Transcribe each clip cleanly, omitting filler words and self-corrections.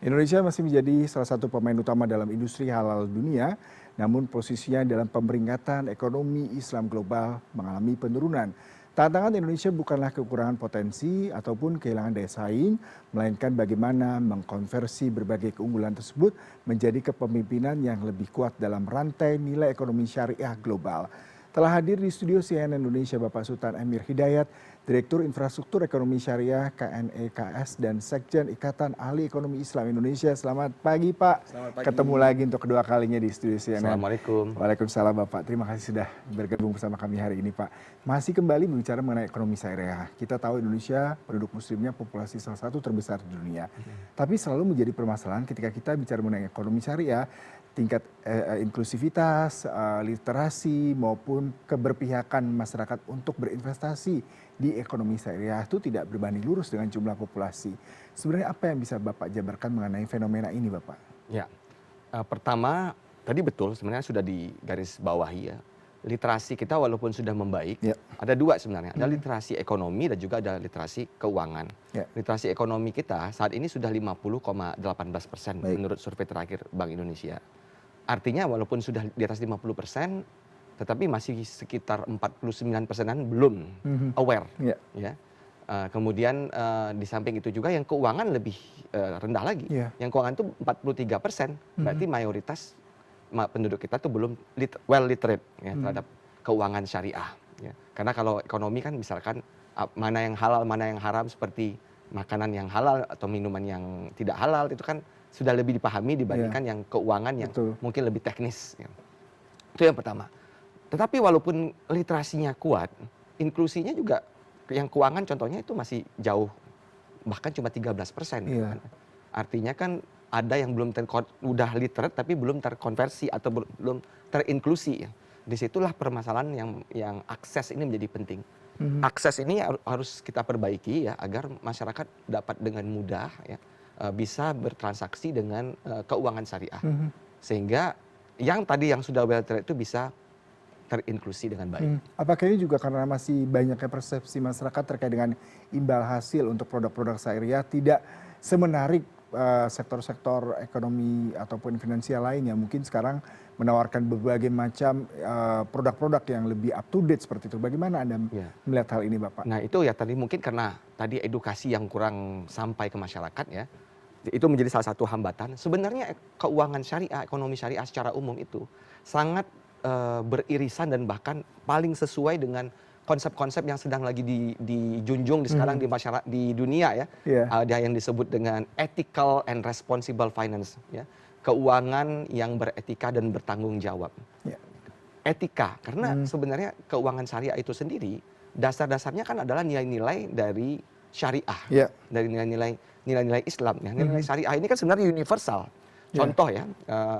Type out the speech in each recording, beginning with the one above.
Indonesia masih menjadi salah satu pemain utama dalam industri halal dunia, namun posisinya dalam pemeringkatan ekonomi Islam global mengalami penurunan. Tantangan Indonesia bukanlah kekurangan potensi ataupun kehilangan daya saing, melainkan bagaimana mengkonversi berbagai keunggulan tersebut menjadi kepemimpinan yang lebih kuat dalam rantai nilai ekonomi syariah global. Telah hadir di studio CNN Indonesia Bapak Sultan Emir Hidayat, Direktur Infrastruktur Ekonomi Syariah KNEKS dan Sekjen Ikatan Ahli Ekonomi Islam Indonesia. Selamat pagi Pak. Selamat pagi. Ketemu lagi untuk kedua kalinya di studio CNN. Assalamualaikum. Waalaikumsalam Bapak. Terima kasih sudah bergabung bersama kami hari ini Pak. Masih kembali berbicara mengenai ekonomi syariah. Kita tahu Indonesia penduduk muslimnya populasi salah satu terbesar di dunia. Tapi selalu menjadi permasalahan ketika kita bicara mengenai ekonomi syariah, tingkat inklusivitas, literasi maupun keberpihakan masyarakat untuk berinvestasi di ekonomi syariah itu tidak berbanding lurus dengan jumlah populasi. Sebenarnya apa yang bisa Bapak jabarkan mengenai fenomena ini Bapak? Ya, pertama tadi betul sebenarnya sudah digaris bawahi ya. Literasi kita walaupun sudah membaik, ada dua sebenarnya. Ada literasi ekonomi dan juga ada literasi keuangan. Literasi ekonomi kita saat ini sudah 50,18% menurut survei terakhir Bank Indonesia. Artinya walaupun sudah di atas 50%, tetapi masih sekitar 49%-an belum aware. Ya. Kemudian di samping itu juga yang keuangan lebih rendah lagi. Yang keuangan itu 43%, berarti mayoritas penduduk kita tuh belum well literate ya, terhadap keuangan syariah. Ya. Karena kalau ekonomi kan misalkan mana yang halal, mana yang haram, seperti makanan yang halal atau minuman yang tidak halal, itu kan sudah lebih dipahami dibandingkan yang keuangan yang mungkin lebih teknis. Ya. Itu yang pertama. Tetapi walaupun literasinya kuat, inklusinya juga yang keuangan contohnya itu masih jauh, bahkan cuma 13%. Gitu kan. Artinya kan ada yang belum udah literate tapi belum terkonversi atau belum terinklusi. Ya. Disitulah permasalahan yang akses ini menjadi penting. Akses ini harus kita perbaiki ya agar masyarakat dapat dengan mudah ya bisa bertransaksi dengan keuangan syariah. Sehingga yang tadi yang sudah well literate itu bisa terinklusi dengan baik. Apakah ini juga karena masih banyaknya persepsi masyarakat terkait dengan imbal hasil untuk produk-produk syariah tidak semenarik sektor-sektor ekonomi ataupun finansial lain yang mungkin sekarang menawarkan berbagai macam produk-produk yang lebih up to date seperti itu. Bagaimana Anda melihat hal ini Bapak? Nah itu ya tadi mungkin karena tadi edukasi yang kurang sampai ke masyarakat ya. Itu menjadi salah satu hambatan. Sebenarnya keuangan syariah, ekonomi syariah secara umum itu sangat beririsan dan bahkan paling sesuai dengan konsep-konsep yang sedang lagi dijunjung sekarang di masyarakat di dunia ya. Ada yang disebut dengan ethical and responsible finance ya. Keuangan yang beretika dan bertanggung jawab. Etika karena sebenarnya keuangan syariah itu sendiri dasar-dasarnya kan adalah nilai-nilai dari syariah. Dari nilai-nilai Islam ya. Nilai syariah ini kan sebenarnya universal. Contoh ya,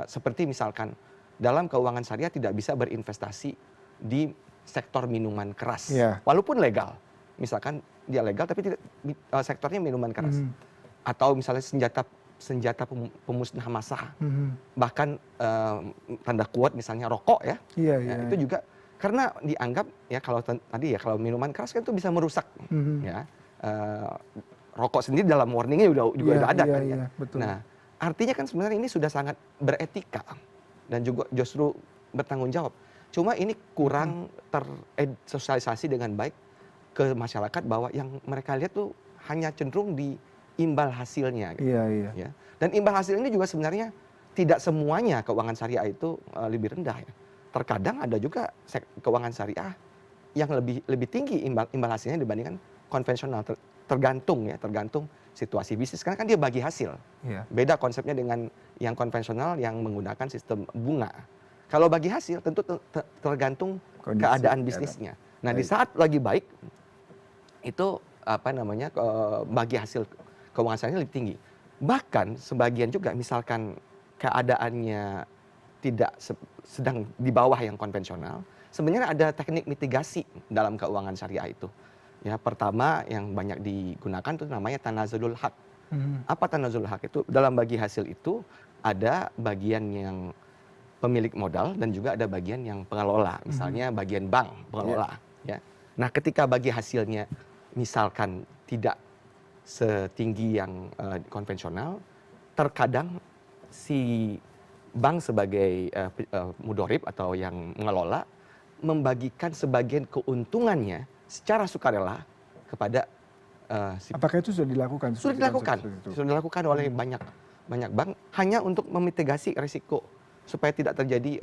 seperti misalkan dalam keuangan syariah tidak bisa berinvestasi di sektor minuman keras, walaupun legal. Misalkan dia legal tapi tidak sektornya minuman keras. Atau misalnya senjata pemusnah massa. Bahkan tanda quote misalnya rokok ya. Itu juga karena dianggap ya kalau tadi ya kalau minuman keras kan itu bisa merusak ya. Rokok sendiri dalam warningnya juga udah ada kan ya. Nah, artinya kan sebenarnya ini sudah sangat beretika dan juga justru bertanggung jawab. Cuma ini kurang tersosialisasi dengan baik ke masyarakat bahwa yang mereka lihat tuh hanya cenderung di imbal hasilnya. Gitu. Ya. Dan imbal hasil ini juga sebenarnya tidak semuanya keuangan syariah itu lebih rendah. Ya. Terkadang ada juga keuangan syariah yang lebih tinggi imbal hasilnya dibandingkan konvensional. Tergantung situasi bisnis karena kan dia bagi hasil. Beda konsepnya dengan yang konvensional yang menggunakan sistem bunga. Kalau bagi hasil tentu tergantung keadaan bisnisnya. Nah, di saat lagi baik itu bagi hasil keuangan syariah lebih tinggi. Bahkan sebagian juga misalkan keadaannya tidak sedang di bawah yang konvensional, sebenarnya ada teknik mitigasi dalam keuangan syariah itu. Ya, pertama yang banyak digunakan itu namanya tanazulul haq. Apa tanazulul haq itu? Dalam bagi hasil itu ada bagian yang pemilik modal dan juga ada bagian yang pengelola. Misalnya bagian bank pengelola. Ya. Nah, ketika bagi hasilnya misalkan tidak setinggi yang konvensional, terkadang si bank sebagai mudorib atau yang mengelola membagikan sebagian keuntungannya secara sukarela kepada si Apakah itu sudah dilakukan? sudah seperti konsep dilakukan, seperti itu? sudah dilakukan oleh banyak bank hanya untuk memitigasi risiko supaya tidak terjadi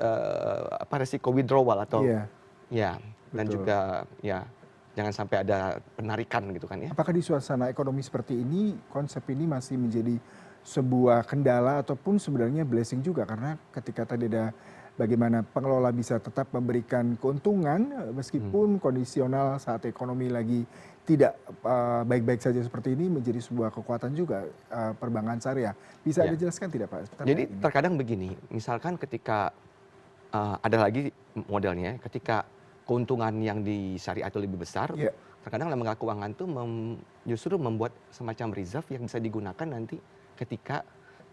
risiko withdrawal atau Iya, ya dan betul. juga ya jangan sampai ada penarikan gitu kan ya. Apakah di suasana ekonomi seperti ini, konsep ini masih menjadi sebuah kendala ataupun sebenarnya blessing juga? Karena ketika tadi ada bagaimana pengelola bisa tetap memberikan keuntungan meskipun kondisional saat ekonomi lagi tidak baik-baik saja seperti ini menjadi sebuah kekuatan juga perbankan syariah. Bisa Ya. Anda jelaskan tidak Pak? Jadi Terkait ini? terkadang begini, misalkan ketika ada lagi modelnya, ketika keuntungan yang di syariah itu lebih besar, Ya, terkadang lembaga keuangan itu justru membuat semacam reserve yang bisa digunakan nanti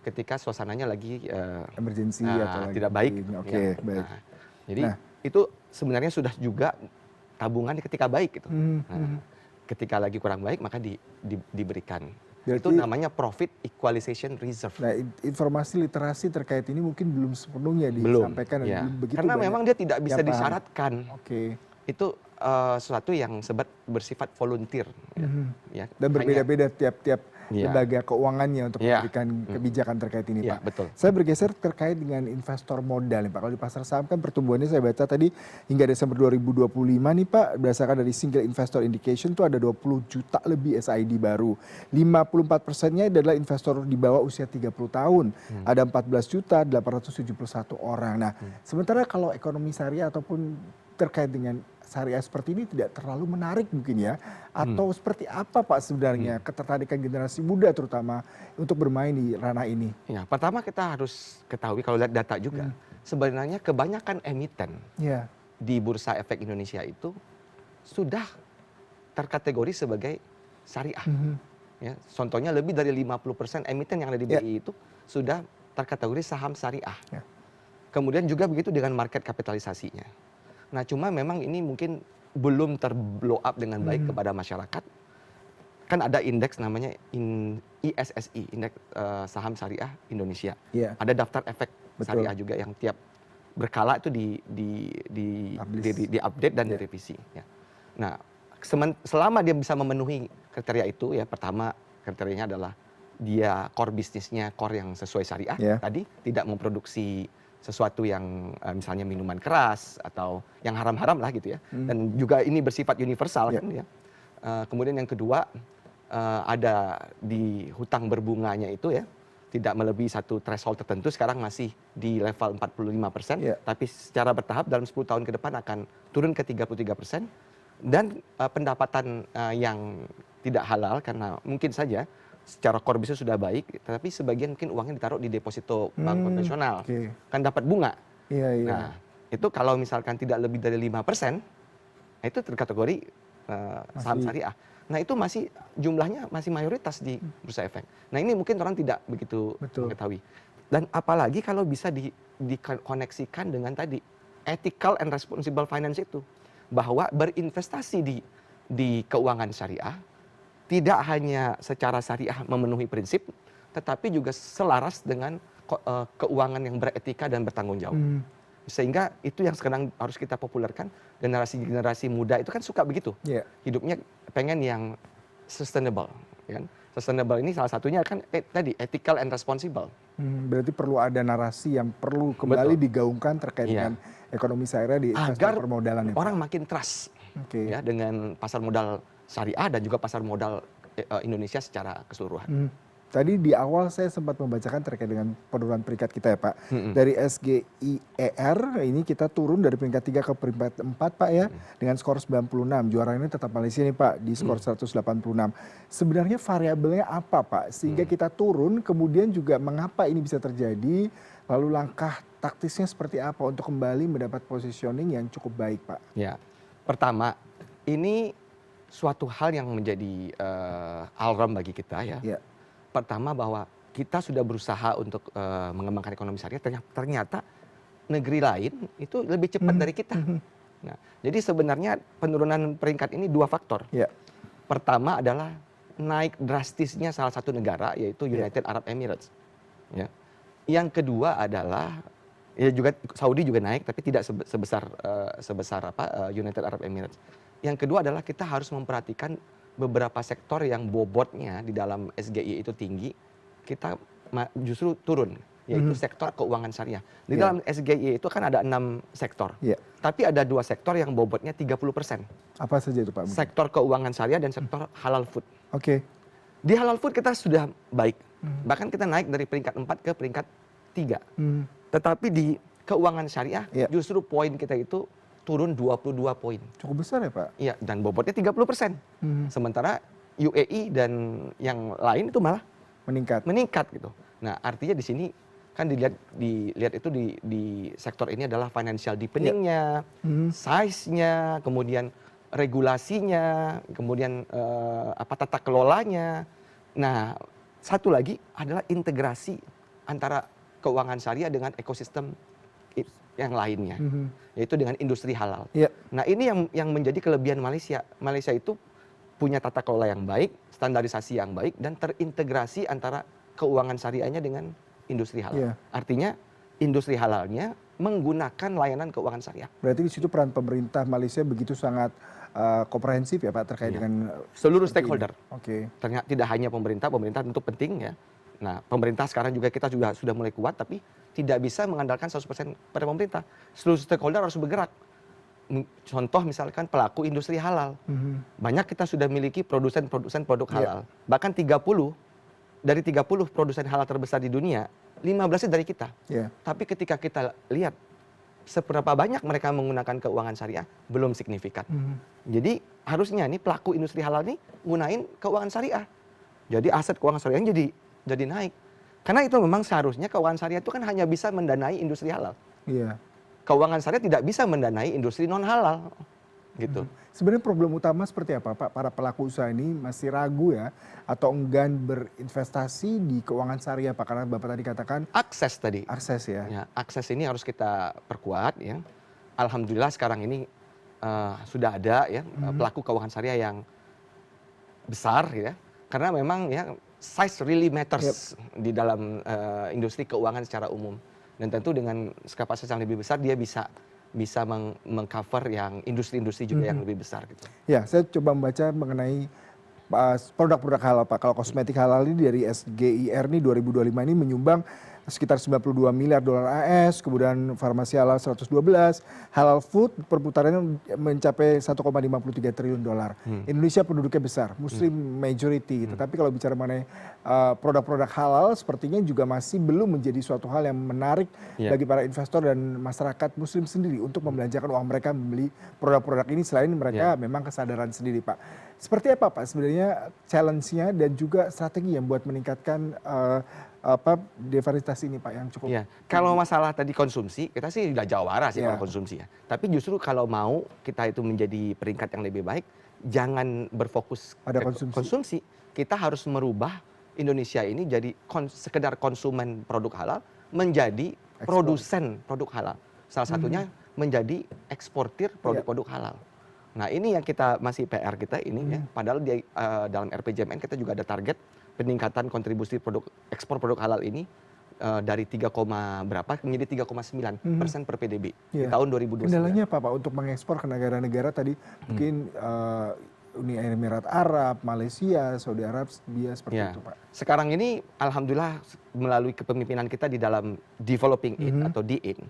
ketika suasananya lagi emergency atau lagi tidak baik. Oke, Ya. baik. Nah, jadi Nah, itu sebenarnya sudah juga tabungan ketika baik gitu. mhm, Nah, mhm. ketika lagi kurang baik maka diberikan. Itu Berarti namanya profit equalization reserve. nah, informasi literasi terkait ini mungkin belum sepenuhnya Belum, disampaikan dan ya. belum begitu Karena banyak memang dia tidak bisa yang paham. disyaratkan. Oke. Itu sesuatu yang bersifat volunteer. Mhm. Ya. Dan berbeda-beda tiap-tiap Iya. lembaga keuangannya untuk Iya. memberikan kebijakan terkait ini, Iya, Pak. betul. Saya bergeser terkait dengan investor modal nih, Pak. Kalau di pasar saham kan pertumbuhannya saya baca tadi hingga Desember 2025 nih, Pak, berdasarkan dari Single Investor Indication itu ada 20 juta lebih SID baru. 54%-nya adalah investor di bawah usia 30 tahun. Ada 14 juta 871 orang. Nah, sementara kalau ekonomi syariah ataupun terkait dengan syariah seperti ini tidak terlalu menarik mungkin ya, atau seperti apa Pak sebenarnya ketertarikan generasi muda terutama untuk bermain di ranah ini? Ya, pertama kita harus ketahui kalau lihat data juga, sebenarnya kebanyakan emiten Ya, di Bursa Efek Indonesia itu sudah terkategori sebagai syariah. Ya, contohnya lebih dari 50% emiten yang ada di Ya. BI itu sudah terkategori saham syariah. Ya. Kemudian juga begitu dengan market kapitalisasinya. Nah, cuma memang ini mungkin belum terblow up dengan baik kepada masyarakat. Kan ada indeks namanya ISSI, Indeks Saham Syariah Indonesia. ya, Ada daftar efek Betul. syariah juga yang tiap berkala itu Publish. di-update dan Ya. direvisi. Ya. Nah, selama dia bisa memenuhi kriteria itu, ya pertama kriterianya adalah dia core bisnisnya core yang sesuai syariah Ya. tadi, tidak memproduksi sesuatu yang misalnya minuman keras atau yang haram-haram lah gitu ya. Dan juga ini bersifat universal Ya. kan ya. Kemudian yang kedua ada di hutang berbunganya itu ya tidak melebihi satu threshold tertentu, sekarang masih di level 45%, Ya. tapi secara bertahap dalam 10 tahun ke depan akan turun ke 33%. Dan pendapatan yang tidak halal karena mungkin saja secara core bisnis sudah baik, tetapi sebagian mungkin uangnya ditaruh di deposito bank konvensional, Oke. kan dapat bunga. Iya, iya. Nah, itu kalau misalkan tidak lebih dari 5%, itu terkategori saham Masih. syariah. Nah, itu masih jumlahnya masih mayoritas di bursa efek. Nah, ini mungkin orang tidak begitu Betul. mengetahui. Dan apalagi kalau bisa dikoneksikan dengan tadi ethical and responsible finance itu, bahwa berinvestasi di keuangan syariah tidak hanya secara syariah memenuhi prinsip, tetapi juga selaras dengan keuangan yang beretika dan bertanggung jawab. Sehingga itu yang sekarang harus kita populerkan. Generasi muda itu kan suka begitu. Iya. Hidupnya pengen yang sustainable. Ya kan? Sustainable ini salah satunya kan tadi ethical and responsible. Berarti perlu ada narasi yang perlu kembali Betul. digaungkan terkait Iya. dengan ekonomi syariah di investor Agar permodalan ya, Pak? orang makin trust Oke. ya dengan pasar modal syariah dan juga pasar modal Indonesia secara keseluruhan. Tadi di awal saya sempat membacakan terkait dengan penurunan peringkat kita ya Pak. Dari SGIER ini kita turun dari peringkat 3 ke peringkat 4 Pak ya. Dengan skor 96. Juara ini tetap Malaysia nih Pak di skor 186. Sebenarnya variabelnya apa Pak? Sehingga kita turun kemudian juga mengapa ini bisa terjadi? Lalu langkah taktisnya seperti apa untuk kembali mendapat positioning yang cukup baik Pak? Ya, pertama ini suatu hal yang menjadi alarm bagi kita ya. Ya. Pertama bahwa kita sudah berusaha untuk mengembangkan ekonomi syariah, ternyata negeri lain itu lebih cepat dari kita. Nah, jadi sebenarnya penurunan peringkat ini dua faktor. Ya. Pertama adalah naik drastisnya salah satu negara yaitu United Arab Emirates. Ya. Yang kedua adalah ya juga Saudi juga naik tapi tidak sebesar United Arab Emirates. Yang kedua adalah kita harus memperhatikan beberapa sektor yang bobotnya di dalam SGI itu tinggi, kita justru turun, yaitu sektor keuangan syariah. Di dalam SGI itu kan ada 6 sektor. Tapi ada 2 sektor yang bobotnya 30%. Apa saja itu Pak? Sektor keuangan syariah dan sektor halal food. Oke. Di halal food kita sudah baik. Bahkan kita naik dari peringkat 4 ke peringkat 3. Tetapi di keuangan syariah justru poin kita itu turun 22 poin. Cukup besar ya Pak? Iya, dan bobotnya 30%. Sementara UAE dan yang lain itu malah meningkat gitu. Nah, artinya di sini kan dilihat itu di sektor ini adalah financial deepening-nya, size-nya, kemudian regulasinya, kemudian tata kelolanya. Nah, satu lagi adalah integrasi antara keuangan syariah dengan ekosistem yang lainnya, yaitu dengan industri halal. Nah, ini yang menjadi kelebihan Malaysia. Malaysia itu punya tata kelola yang baik, standarisasi yang baik, dan terintegrasi antara keuangan syariahnya dengan industri halal. Artinya industri halalnya menggunakan layanan keuangan syariah. Berarti di situ peran pemerintah Malaysia begitu sangat komprehensif ya Pak terkait dengan seluruh stakeholder. Ternyata tidak hanya pemerintah tentu penting ya. Nah, pemerintah sekarang juga kita juga sudah mulai kuat, tapi tidak bisa mengandalkan 100% pada pemerintah. Seluruh stakeholder harus bergerak. Contoh misalkan pelaku industri halal. Banyak kita sudah miliki produsen produk halal. Bahkan 30 produsen halal terbesar di dunia, 15-nya dari kita. Tapi ketika kita lihat seberapa banyak mereka menggunakan keuangan syariah, belum signifikan. Jadi harusnya nih pelaku industri halal ini gunain keuangan syariah. Jadi aset keuangan syariah jadi naik. Karena itu memang seharusnya keuangan syariah itu kan hanya bisa mendanai industri halal. Keuangan syariah tidak bisa mendanai industri non halal. Gitu. Sebenarnya problem utama seperti apa Pak? Para pelaku usaha ini masih ragu ya atau enggan berinvestasi di keuangan syariah Pak? Karena Bapak tadi katakan akses tadi. Akses ya. Akses ini harus kita perkuat ya. Alhamdulillah sekarang ini sudah ada ya pelaku keuangan syariah yang besar ya. Karena memang ya size really matters di dalam industri keuangan secara umum. Dan tentu dengan kapasitas yang lebih besar dia bisa mengcover yang industri-industri juga yang lebih besar gitu. Ya, saya coba membaca mengenai produk-produk halal Pak. Kalau kosmetik halal ini dari SGIR ini 2025 ini menyumbang sekitar 92 miliar dolar AS, kemudian farmasi halal 112, halal food perputarannya mencapai 1,53 triliun dolar. Indonesia penduduknya besar, Muslim majority, tetapi kalau bicara mengenai produk-produk halal sepertinya juga masih belum menjadi suatu hal yang menarik bagi para investor dan masyarakat Muslim sendiri untuk membelanjakan uang mereka membeli produk-produk ini selain mereka memang kesadaran sendiri Pak. Seperti apa Pak sebenarnya challenge-nya dan juga strategi yang buat meningkatkan diversitas ini Pak yang cukup. Kalau masalah tadi konsumsi, kita sih udah jawara sih kalau konsumsi ya. Tapi justru kalau mau kita itu menjadi peringkat yang lebih baik, jangan berfokus pada konsumsi. Kita harus merubah Indonesia ini jadi sekedar konsumen produk halal menjadi produsen produk halal. Salah satunya menjadi eksportir produk-produk halal. Nah, ini yang kita masih PR kita ini ya. Padahal dalam RPJMN kita juga ada target peningkatan kontribusi ekspor produk halal ini dari 3, berapa menjadi 3,9% per PDB di tahun 2029. Kendalanya apa Pak untuk mengekspor ke negara-negara tadi mungkin Uni Emirat Arab, Malaysia, Saudi Arabia seperti itu Pak? Sekarang ini alhamdulillah melalui kepemimpinan kita di dalam developing in atau DIN,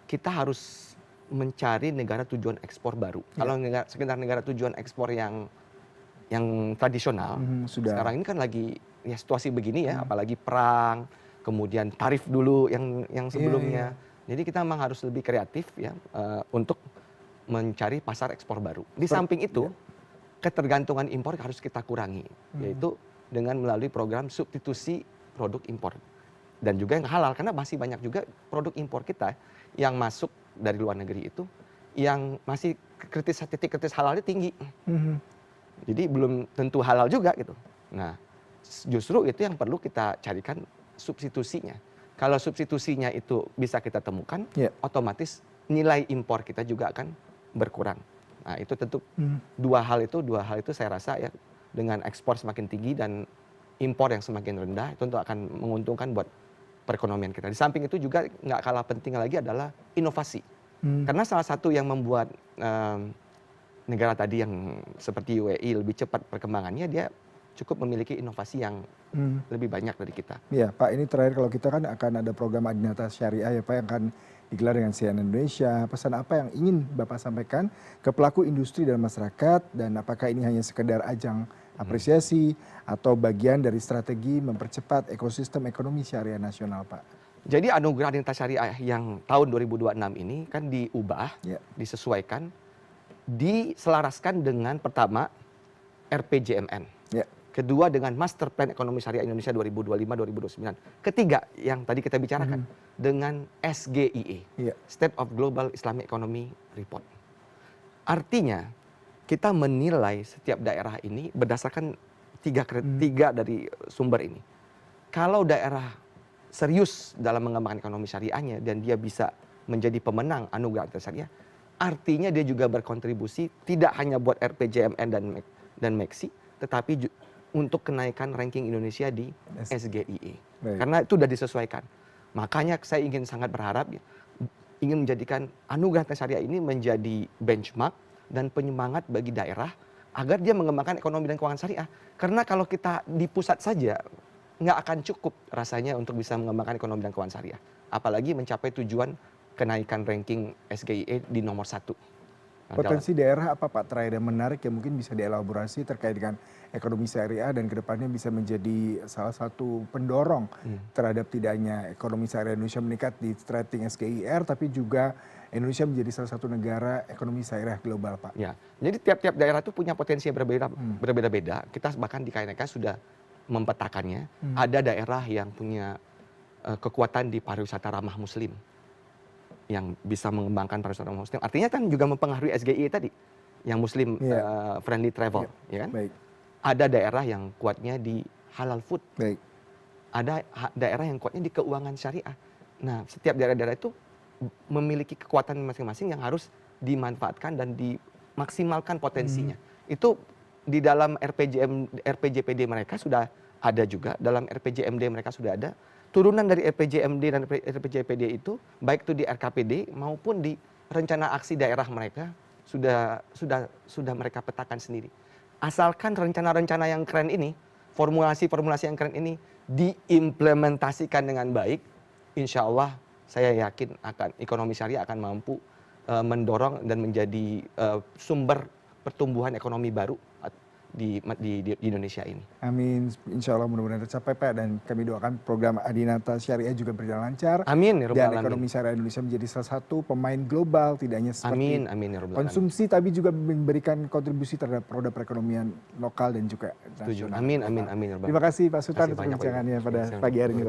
kita harus mencari negara tujuan ekspor baru. Kalau sekedar negara tujuan ekspor yang tradisional, sekarang ini kan lagi ya situasi begini ya, apalagi perang, kemudian tarif dulu yang sebelumnya. Jadi kita memang harus lebih kreatif ya untuk mencari pasar ekspor baru. Di samping itu, ketergantungan impor harus kita kurangi, yaitu dengan melalui program substitusi produk impor dan juga yang halal, karena masih banyak juga produk impor kita yang masuk dari luar negeri itu yang masih titik kritis halalnya tinggi. Jadi belum tentu halal juga gitu. Nah, justru itu yang perlu kita carikan substitusinya. Kalau substitusinya itu bisa kita temukan, otomatis nilai impor kita juga akan berkurang. Nah, itu tentu dua hal itu saya rasa ya dengan ekspor semakin tinggi dan impor yang semakin rendah itu tentu akan menguntungkan buat perekonomian kita. Di samping itu juga nggak kalah penting lagi adalah inovasi. Karena salah satu yang membuat negara tadi yang seperti UAE lebih cepat perkembangannya, dia cukup memiliki inovasi yang lebih banyak dari kita. Iya Pak, ini terakhir kalau kita kan akan ada program Adinata Syariah ya Pak yang akan digelar dengan CNN Indonesia. Pesan apa yang ingin Bapak sampaikan ke pelaku industri dan masyarakat, dan apakah ini hanya sekedar ajang apresiasi atau bagian dari strategi mempercepat ekosistem ekonomi syariah nasional Pak? Jadi anugerah Adinata Syariah yang tahun 2026 ini kan diubah, disesuaikan, diselaraskan dengan pertama RPJMN. Kedua dengan Master Plan Ekonomi Syariah Indonesia 2025-2029. Ketiga yang tadi kita bicarakan dengan SGIE, State of Global Islamic Economy Report. Artinya kita menilai setiap daerah ini berdasarkan tiga dari sumber ini. Kalau daerah serius dalam mengembangkan ekonomi syariahnya dan dia bisa menjadi pemenang anugerah syariah, artinya dia juga berkontribusi tidak hanya buat RPJMN dan MEXI, tetapi untuk kenaikan ranking Indonesia di SGIE. Karena itu sudah disesuaikan. Makanya saya ingin sangat berharap, ingin menjadikan anugerah syariah ini menjadi benchmark dan penyemangat bagi daerah agar dia mengembangkan ekonomi dan keuangan syariah. Karena kalau kita di pusat saja, nggak akan cukup rasanya untuk bisa mengembangkan ekonomi dan keuangan syariah. Apalagi mencapai tujuan kenaikan ranking SGIE di nomor 1. Potensi daerah apa Pak terakhir yang menarik yang mungkin bisa dielaborasi terkait dengan ekonomi syariah dan kedepannya bisa menjadi salah satu pendorong terhadap tidak hanya ekonomi syariah Indonesia meningkat di rating SGIR, tapi juga Indonesia menjadi salah satu negara ekonomi syariah global Pak? Ya, jadi tiap-tiap daerah itu punya potensi yang berbeda-beda. Kita bahkan di KNK sudah mempetakannya. Ada daerah yang punya kekuatan di pariwisata ramah muslim, yang bisa mengembangkan pariwisata muslim. Artinya kan juga mempengaruhi SGI tadi, yang muslim friendly travel, ya kan? Ada daerah yang kuatnya di halal food. Ada daerah yang kuatnya di keuangan syariah. Nah, setiap daerah-daerah itu memiliki kekuatan masing-masing yang harus dimanfaatkan dan dimaksimalkan potensinya. Itu di dalam RPJPD mereka sudah ada juga, dalam RPJMD mereka sudah ada. Turunan dari RPJMD dan RPJPD itu, baik itu di RKPD maupun di rencana aksi daerah mereka sudah mereka petakan sendiri. Asalkan rencana-rencana yang keren ini, formulasi-formulasi yang keren ini diimplementasikan dengan baik, insya Allah saya yakin akan ekonomi syariah akan mampu mendorong dan menjadi sumber pertumbuhan ekonomi baru di Indonesia ini. Amin, insya Allah mudah-mudahan tercapai Pak, dan kami doakan program Adinata Syariah juga berjalan lancar. Amin ya Rabbal dan Alamin. ekonomi syariah Indonesia menjadi salah satu pemain global, tidak hanya seperti konsumsi, tapi juga memberikan kontribusi terhadap roda perekonomian lokal dan juga nasional. Amin. Terima kasih Pak Sultan untuk perbincangannya pada pagi hari ini.